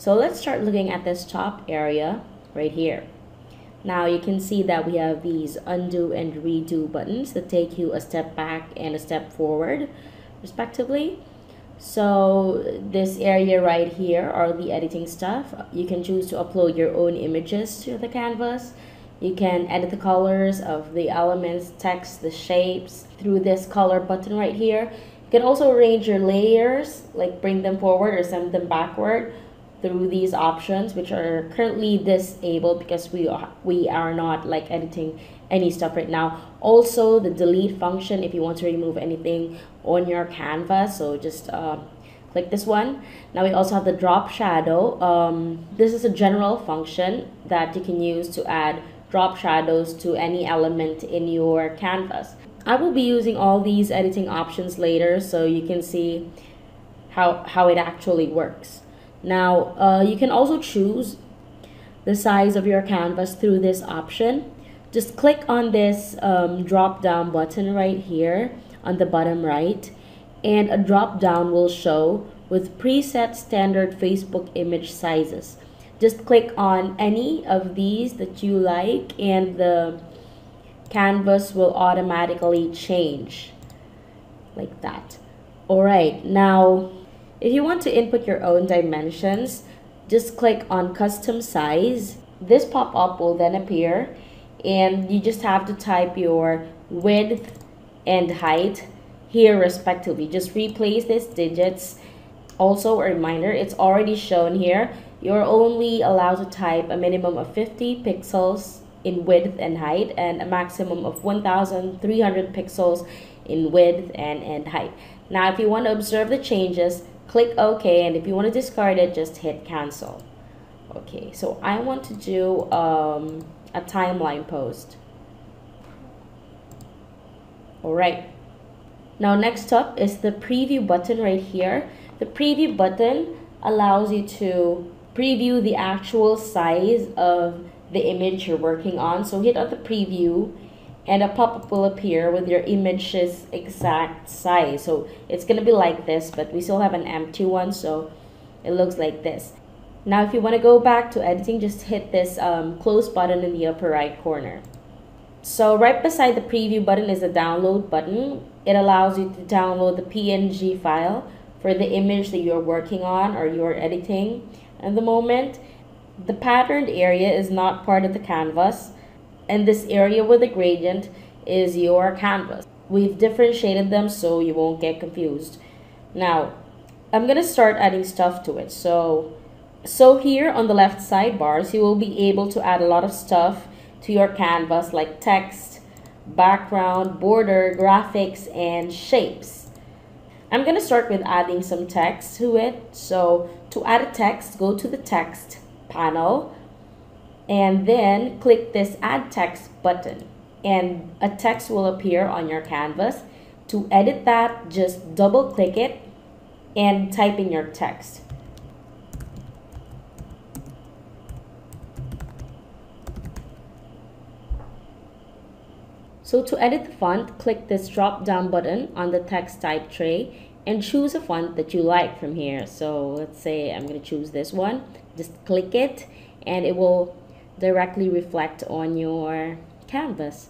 So let's start looking at this top area right here. Now you can see that we have these undo and redo buttons that take you a step back and a step forward respectively. So this area right here are the editing stuff. You can choose to upload your own images to the canvas. You can edit the colors of the elements, text, the shapes through this color button right here. You can also arrange your layers, like bring them forward or send them backward through these options, which are currently disabled because we are not like editing any stuff right now. Also the delete function if you want to remove anything on your canvas, so just click this one. Now we also have the drop shadow. This is a general function that you can use to add drop shadows to any element in your canvas. I will be using all these editing options later so you can see how it actually works. Now you can also choose the size of your canvas through this option. Just click on this drop down button right here on the bottom right, and a drop down will show with preset standard Facebook image sizes. Just click on any of these that you like and the canvas will automatically change like that. Alright, now if you want to input your own dimensions, just click on custom size. This pop-up will then appear and you just have to type your width and height here respectively. Just replace these digits. Also a reminder, it's already shown here. You're only allowed to type a minimum of 50 pixels in width and height and a maximum of 1300 pixels in width and height. Now if you want to observe the changes, click OK, and if you want to discard it, just hit cancel. Okay, so I want to do a timeline post. Alright, now next up is the preview button right here. The preview button allows you to preview the actual size of the image you're working on. So hit on the preview and a pop-up will appear with your image's exact size. So it's gonna be like this, but we still have an empty one, so it looks like this. Now if you want to go back to editing, just hit this close button in the upper right corner. So right beside the preview button is a download button. It allows you to download the PNG file for the image that you're working on or you're editing at the moment. The patterned area is not part of the canvas, and this area with the gradient is your canvas. We've differentiated them so you won't get confused. Now I'm gonna start adding stuff to it. So here on the left sidebars, you will be able to add a lot of stuff to your canvas like text, background, border, graphics, and shapes. I'm gonna start with adding some text to it. So to add a text, go to the text panel and then click this add text button and a text will appear on your canvas. To edit that, just double click it and type in your text. So to edit the font, click this drop down button on the text type tray and choose a font that you like from here. So let's say I'm going to choose this one. Just click it and it will directly reflect on your canvas.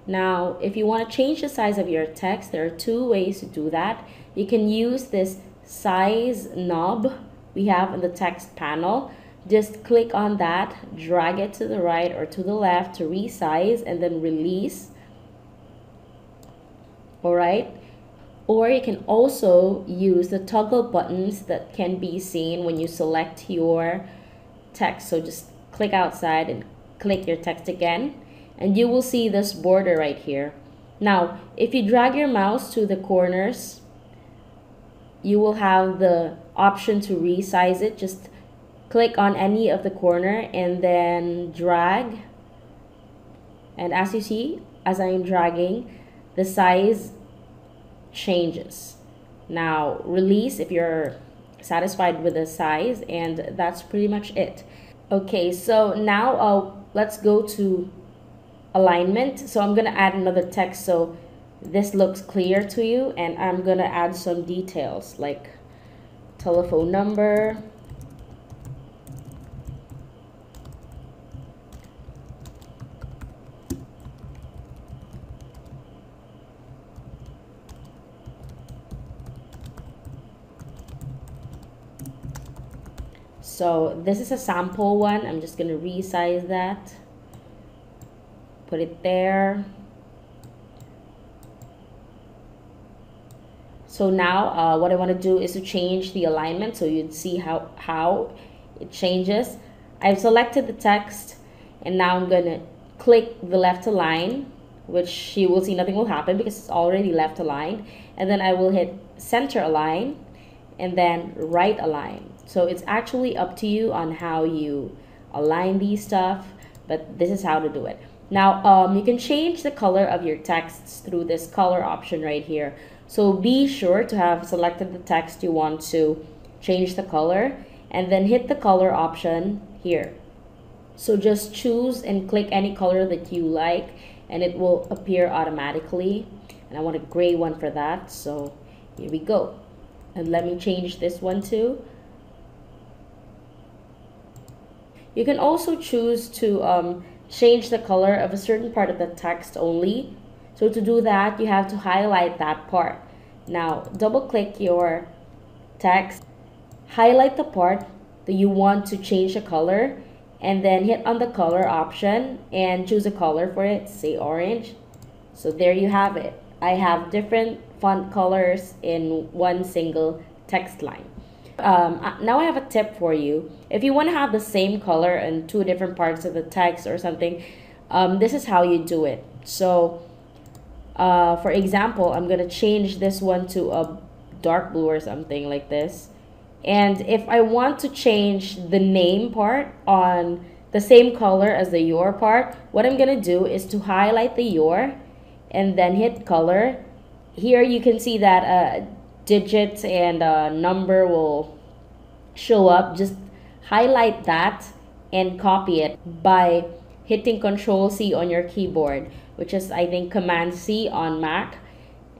Now if you want to change the size of your text, there are two ways to do that. You can use this size knob we have in the text panel. Just click on that, drag it to the right or to the left to resize and then release. Alright, or you can also use the toggle buttons that can be seen when you select your text. So just click outside and click your text again and you will see this border right here. Now if you drag your mouse to the corners, you will have the option to resize it. Just click on any of the corner and then drag, and as you see, as I am dragging, the size changes. Now release if you're satisfied with the size, and that's pretty much it. Okay, so now let's go to alignment. So I'm gonna add another text so this looks clear to you, and I'm gonna add some details like telephone number, So this is a sample one. I'm just gonna resize that, put it there. So now what I want to do is to change the alignment so you'd see how it changes. I've selected the text, and now I'm gonna click the left align, which you will see nothing will happen because it's already left aligned, and then I will hit center align and then right align. So it's actually up to you on how you align these stuff, but this is how to do it. Now you can change the color of your texts through this color option right here. So be sure to have selected the text you want to change the color, and then hit the color option here. So just choose and click any color that you like, and it will appear automatically. And I want a gray one for that, so here we go. And let me change this one too. You can also choose to change the color of a certain part of the text only. So to do that, you have to highlight that part. Now double click your text, highlight the part that you want to change the color, and then hit on the color option and choose a color for it, say orange. So there you have it. I have different font colors in one single text line. Now I have a tip for you. If you want to have the same color in two different parts of the text or something, this is how you do it. So for example, I'm gonna change this one to a dark blue or something like this. And if I want to change the name part on the same color as the your part, what I'm gonna do is to highlight the your and then hit color. Here you can see that digit and number will show up. Just highlight that and copy it by hitting Control-C on your keyboard, which is I think Command-C on Mac,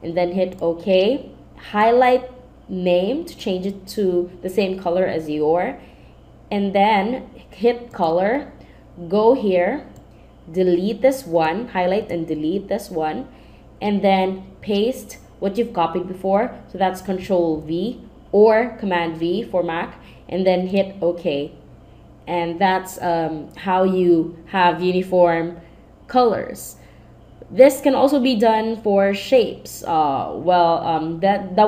and then hit OK. Highlight name to change it to the same color as your, and then hit color, go here, delete this one, highlight and delete this one, and then paste what you've copied before. So that's Control-V or Command-V for Mac, and then hit OK. And that's how you have uniform colors. This can also be done for shapes. That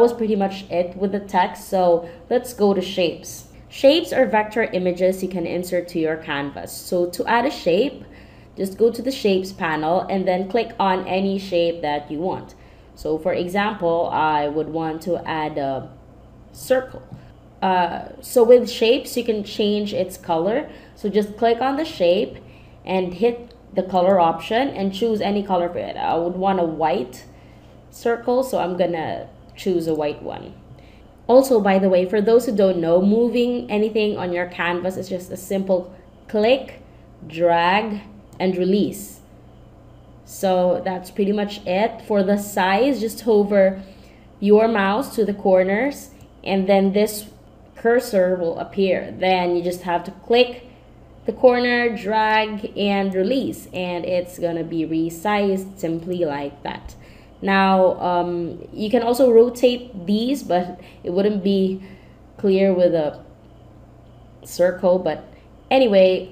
was pretty much it with the text. So let's go to shapes. Shapes are vector images you can insert to your canvas. So to add a shape, just go to the shapes panel and then click on any shape that you want. So for example, I would want to add a circle. So with shapes, you can change its color. So just click on the shape and hit the color option and choose any color for it. I would want a white circle, so I'm gonna choose a white one. Also, by the way, for those who don't know, moving anything on your canvas is just a simple click, drag, and release. So that's pretty much it. For the size, just hover your mouse to the corners, and then this cursor will appear. Then you just have to click the corner, drag, and release, and it's gonna be resized simply like that. Now you can also rotate these, but it wouldn't be clear with a circle. But anyway,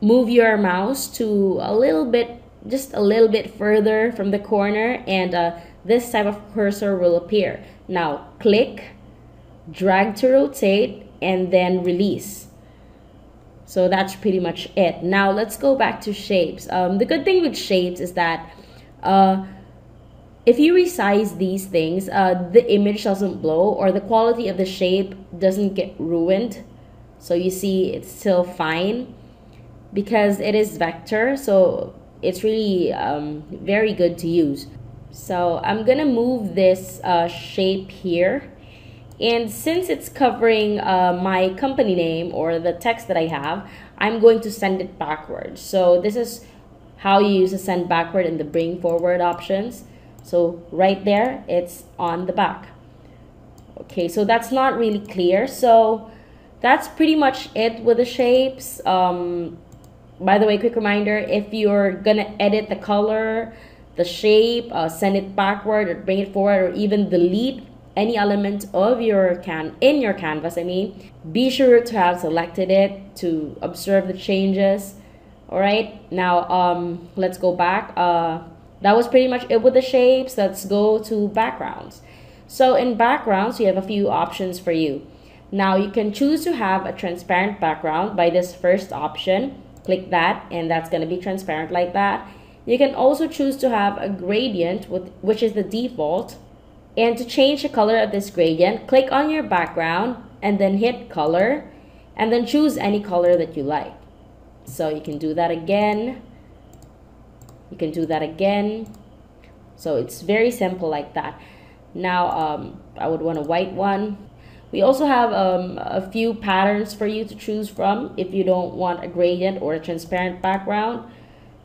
move your mouse to a little bit, just a little bit further from the corner, and this type of cursor will appear. Now click, drag to rotate, and then release. So that's pretty much it. Now let's go back to shapes. The good thing with shapes is that if you resize these things, the image doesn't blow or the quality of the shape doesn't get ruined. So you see it's still fine because it is vector, so it's really very good to use. So I'm gonna move this shape here, and since it's covering my company name or the text that I have, I'm going to send it backwards. So this is how you use the send backward and the bring forward options. So right there, it's on the back. Okay, so that's not really clear. So that's pretty much it with the shapes. By the way, quick reminder, if you're gonna edit the color, the shape, send it backward or bring it forward, or even delete any element of your in your canvas, be sure to have selected it to observe the changes. All right, now let's go back. That was pretty much it with the shapes. Let's go to backgrounds. So in backgrounds, we have a few options for you. Now you can choose to have a transparent background by this first option. Click that, and that's going to be transparent like that. You can also choose to have a gradient, which is the default. And to change the color of this gradient, click on your background and then hit color, and then choose any color that you like. So you can do that again. You can do that again. So it's very simple like that. Now I would want a white one. We also have a few patterns for you to choose from if you don't want a gradient or a transparent background.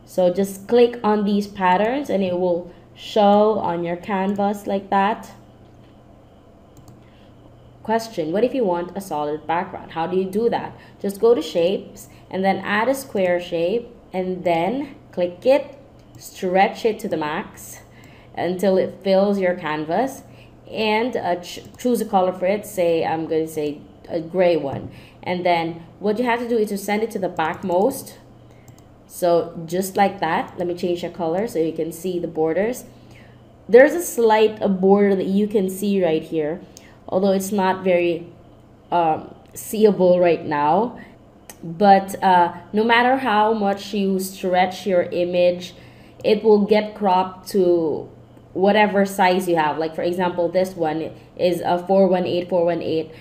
So just click on these patterns and it will show on your canvas like that. Question: what if you want a solid background? How do you do that? Just go to shapes and then add a square shape and then click it, stretch it to the max until it fills your canvas, and choose a color for it. Say I'm going to say a gray one, and then what you have to do is to send it to the backmost. So just like that. Let me change the color so you can see the borders. There's a slight border that you can see right here, although it's not very seeable right now. But no matter how much you stretch your image, it will get cropped to whatever size you have. Like for example, this one is a 418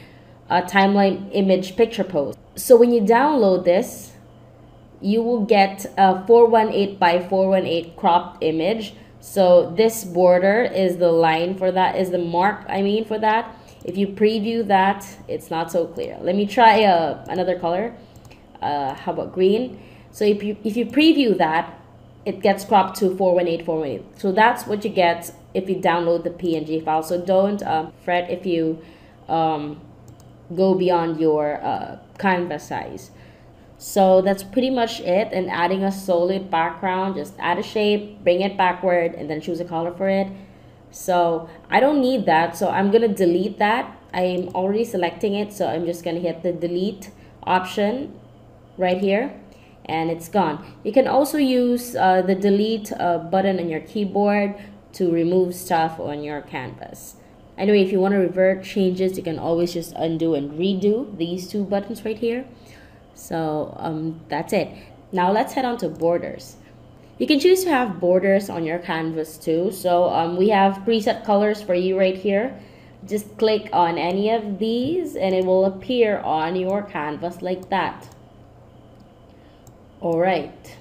timeline image picture pose. So when you download this, you will get a 418 by 418 cropped image. So this border is the line for that, is the mark for that. If you preview that, it's not so clear. Let me try another color. How about green? So if you preview that, it gets cropped to 418. So that's what you get if you download the PNG file. So don't fret if you go beyond your canvas size. So that's pretty much it. And adding a solid background, just add a shape, bring it backward, and then choose a color for it. So I don't need that, so I'm gonna delete that. I'm already selecting it, so I'm just gonna hit the delete option right here, and it's gone. You can also use the delete button on your keyboard to remove stuff on your canvas. Anyway, if you want to revert changes, you can always just undo and redo these two buttons right here. So that's it. Now let's head on to borders. You can choose to have borders on your canvas too. So we have preset colors for you right here. Just click on any of these and it will appear on your canvas like that. All right.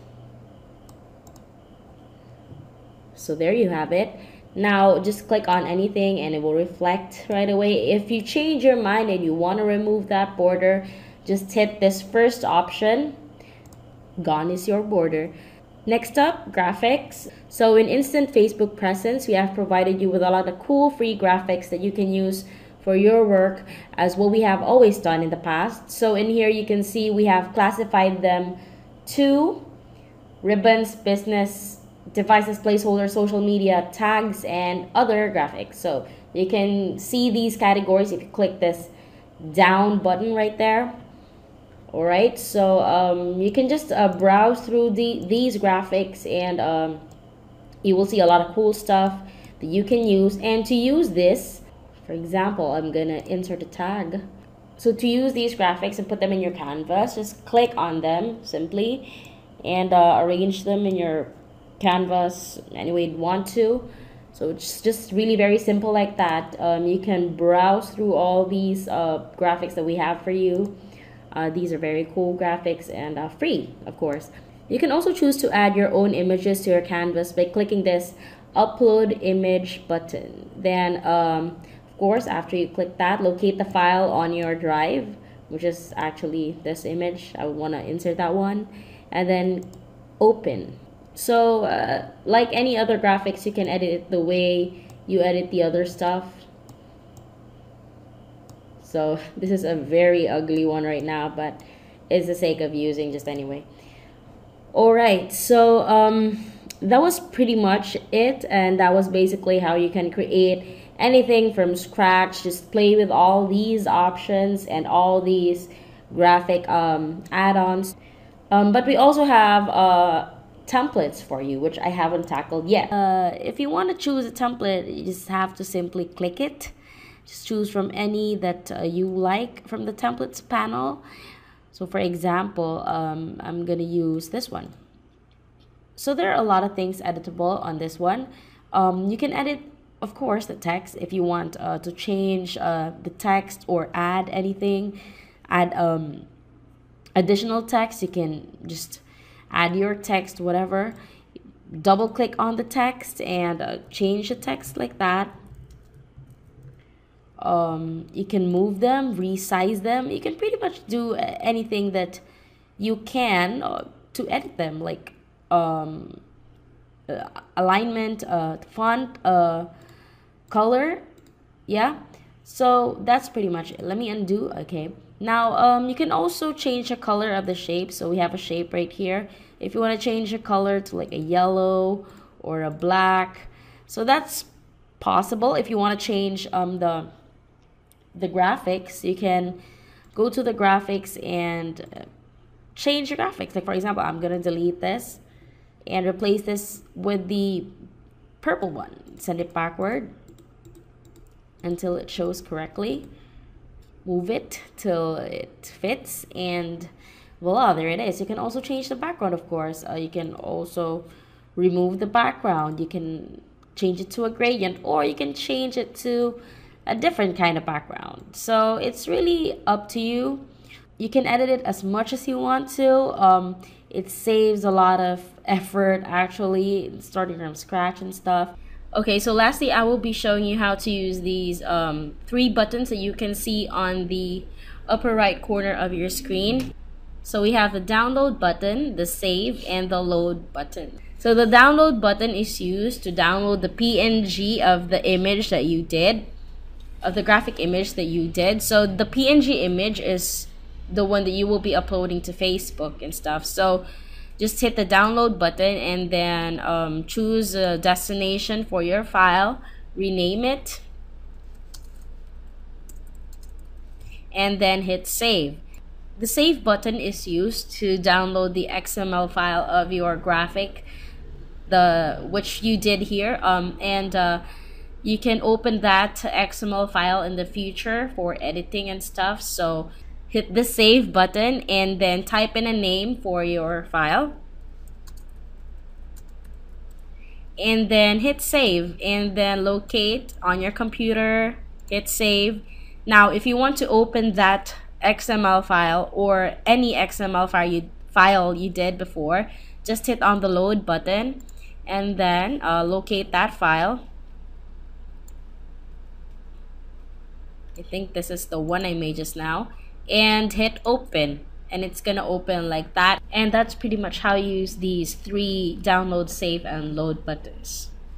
So there you have it. Now just click on anything and it will reflect right away. If you change your mind and you want to remove that border, just hit this first option. Gone is your border. Next up, graphics. So in Instant Facebook Presence, we have provided you with a lot of cool free graphics that you can use for your work as what we have always done in the past. So in here you can see we have classified them to ribbons, business, devices, placeholders, social media, tags, and other graphics. So you can see these categories if you click this down button right there. All right, so you can just browse through these graphics and you will see a lot of cool stuff that you can use. And to use this, for example, I'm gonna insert a tag. So to use these graphics and put them in your canvas, just click on them simply and arrange them in your canvas any way you want to. So it's just really very simple like that. You can browse through all these graphics that we have for you. These are very cool graphics and free, of course. You can also choose to add your own images to your canvas by clicking this upload image button. Then of course, after you click that, locate the file on your drive, which is actually this image. I would want to insert that one, and then open. So like any other graphics, you can edit it the way you edit the other stuff. So this is a very ugly one right now, but it's the sake of using just anyway. All right, so that was pretty much it, and that was basically how you can create anything from scratch. Just play with all these options and all these graphic add-ons. But we also have templates for you, which I haven't tackled yet. If you want to choose a template, you just have to simply click it. Just choose from any that you like from the templates panel. So for example, I'm gonna use this one. So there are a lot of things editable on this one. You can edit, of course, the text if you want to change the text or add anything, add additional text. You can just add your text, whatever. Double click on the text and change the text like that. You can move them, resize them. You can pretty much do anything that you can to edit them, like alignment, font, color. Yeah, so that's pretty much it. Let me undo. Okay, now you can also change the color of the shape. So we have a shape right here. If you want to change the color to like a yellow or a black, so that's possible. If you want to change the graphics, you can go to the graphics and change your graphics. Like for example, I'm gonna delete this and replace this with the purple one. Send it backward until it shows correctly. Move it till it fits, and voila, there it is. You can also change the background, of course. You can also remove the background. You can change it to a gradient, or you can change it to a different kind of background. So it's really up to you. You can edit it as much as you want to. It saves a lot of effort actually, starting from scratch and stuff. Okay, so lastly, I will be showing you how to use these 3 buttons that you can see on the upper right corner of your screen. So we have the download button, the save, and the load button. So the download button is used to download the PNG of the image that you did, of the graphic image that you did. So the PNG image is the one that you will be uploading to Facebook and stuff. So just hit the download button and then choose a destination for your file, rename it, and then hit save. The save button is used to download the XML file of your graphic, which you did here, and you can open that XML file in the future for editing and stuff. So hit the save button and then type in a name for your file, and then hit save, and then locate on your computer, hit save. Now if you want to open that XML file or any XML file you did before, just hit on the load button and then locate that file. I think this is the one I made just now, and hit open, and it's gonna open like that. And that's pretty much how you use these 3 download, save, and load buttons.